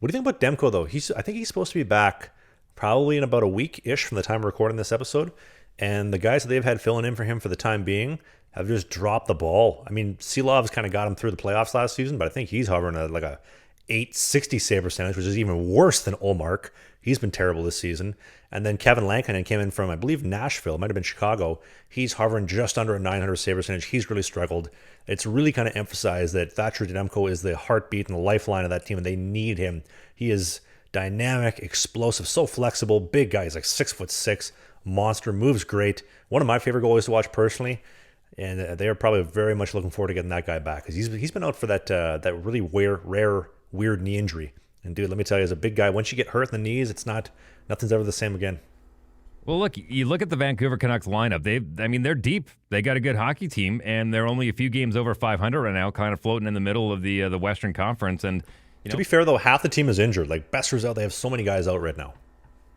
What do you think about Demko though? I think he's supposed to be back probably in about a week-ish from the time we're recording this episode. And the guys that they've had filling in for him for the time being have just dropped the ball. I mean, Seelov's kind of got him through the playoffs last season, but I think he's hovering at like a 860 save percentage, which is even worse than Olmark. He's been terrible this season. And then Kevin Lankinen came in from, I believe, Nashville. It might have been Chicago. He's hovering just under a 900 save percentage. He's really struggled. It's really kind of emphasized that Thatcher Demko is the heartbeat and the lifeline of that team, and they need him. He is dynamic, explosive, so flexible, big guy. He's like 6'6", monster, moves great. One of my favorite goalies to watch personally, and they are probably very much looking forward to getting that guy back because he's been out for that really rare weird knee injury. And dude, let me tell you, as a big guy, once you get hurt in the knees, nothing's ever the same again. Well, look, you look at the Vancouver Canucks lineup. They're deep. They got a good hockey team, and they're only a few games over 500 right now, kind of floating in the middle of the Western Conference. And to be fair, though, half the team is injured. Like Besser's out. They have so many guys out right now.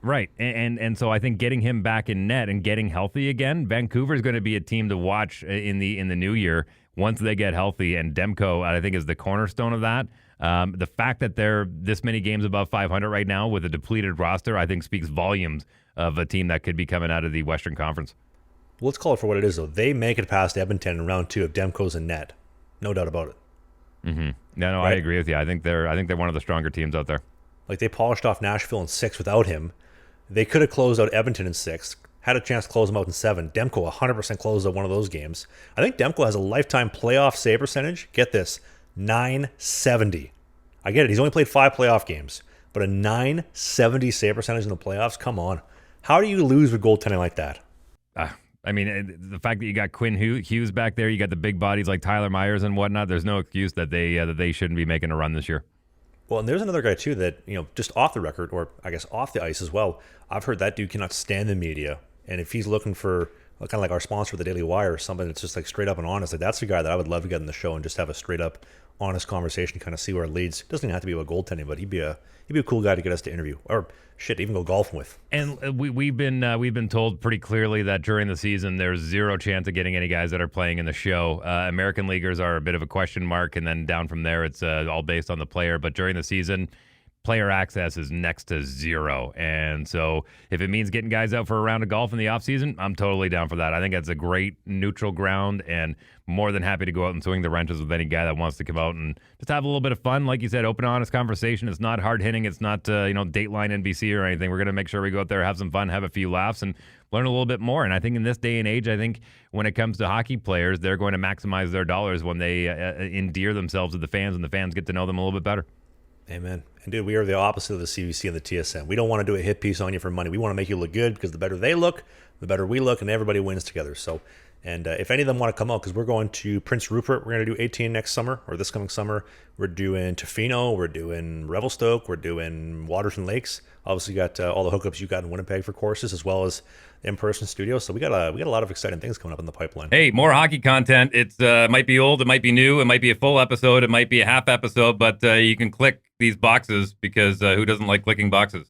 Right, and so I think getting him back in net and getting healthy again, Vancouver is going to be a team to watch in the new year once they get healthy. And Demko, I think, is the cornerstone of that. The fact that they're this many games above 500 right now with a depleted roster, I think speaks volumes of a team that could be coming out of the Western Conference. Well, let's call it for what it is, though. They make it past Edmonton in round 2 if Demko's in net. No doubt about it. Mm-hmm. No, right? I agree with you. I think they're one of the stronger teams out there. Like they polished off Nashville in 6 without him. They could have closed out Edmonton in 6, had a chance to close them out in 7. Demko 100% closed out one of those games. I think Demko has a lifetime playoff save percentage. Get this, 970. I get it. He's only played 5 playoff games, but a 970 save percentage in the playoffs? Come on. How do you lose with goaltending like that? I mean, the fact that you got Quinn Hughes back there, you got the big bodies like Tyler Myers and whatnot, there's no excuse that they shouldn't be making a run this year. Well, and there's another guy, too, that, just off the record, or I guess off the ice as well, I've heard that dude cannot stand the media. And if he's looking for kind of like our sponsor, the Daily Wire, or something that's just like straight up and honest, like that's the guy that I would love to get in the show and just have a straight up, honest conversation, kind of see where it leads. Doesn't even have to be about goaltending, but he'd be a cool guy to get us to interview, or shit, even go golfing with. And we've been told pretty clearly that during the season there's zero chance of getting any guys that are playing in the show. American leaguers are a bit of a question mark, and then down from there it's all based on the player. But during the season, player access is next to zero. And so if it means getting guys out for a round of golf in the offseason, I'm totally down for that. I think that's a great neutral ground, and more than happy to go out and swing the wrenches with any guy that wants to come out and just have a little bit of fun. Like you said, open, honest conversation. It's not hard hitting. It's not, Dateline NBC or anything. We're going to make sure we go out there, have some fun, have a few laughs, and learn a little bit more. And I think in this day and age, I think when it comes to hockey players, they're going to maximize their dollars when they endear themselves to the fans, and the fans get to know them a little bit better. Amen. And dude, we are the opposite of the CBC and the TSN. We don't want to do a hit piece on you for money. We want to make you look good, because the better they look, the better we look, and everybody wins together. So, and if any of them want to come out, because we're going to Prince Rupert, we're going to do 18 next summer, or this coming summer. We're doing Tofino, we're doing Revelstoke, we're doing Waterton Lakes. Obviously, got all the hookups you got in Winnipeg for courses, as well as in-person studios. So we got a lot of exciting things coming up in the pipeline. Hey, more hockey content. It might be old, it might be new, it might be a full episode, it might be a half episode, but you can click these boxes because who doesn't like clicking boxes?